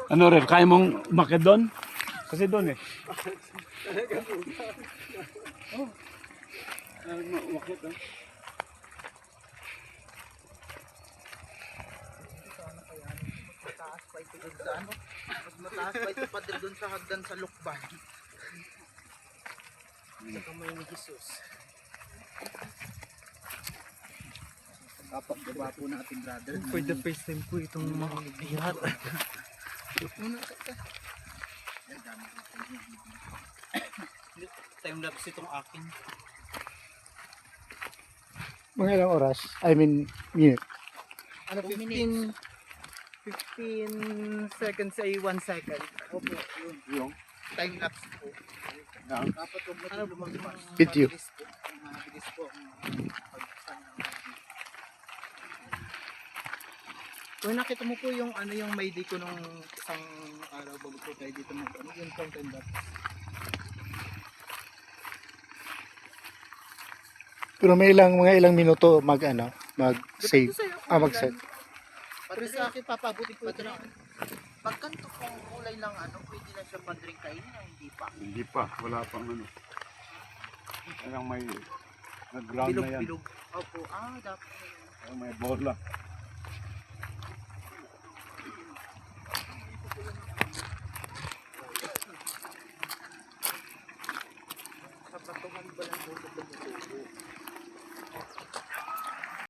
Ano rin, kaya mong umakyat doon? Kasi doon eh. Oh. Umakyat ah. Mataas pa ito dun sa ano. Mas mataas pa ito pa dun sa hagdan sa Lukban. Sa kamay ni Jesus. Dapat baba po natin, brother. For the first time po itong mga bihat. Muna ka. Time lapse itong akin. Mga ilang oras? I mean, minute. Ano, 15 seconds ay 1 second. Opo, yun. Yung? Time lapse po. Dapat huwag mo tayo lumagpas. Video. Mabilis po. Kung nakita mo po yung ano yung may di ko nung isang araw bago po tayo dito mag ano yung time lapse. Pero may mga ilang minuto mag-save. Mag-set. Pati sa akin papabuti po ito lang. Pag ganito pong kulay lang ano, pwede na siya pandring kain na hindi pa. Hindi pa, wala pang ano. Parang may nag-ground na yan. Bilog-bilog. Opo, dapat na yan. Parang may bola.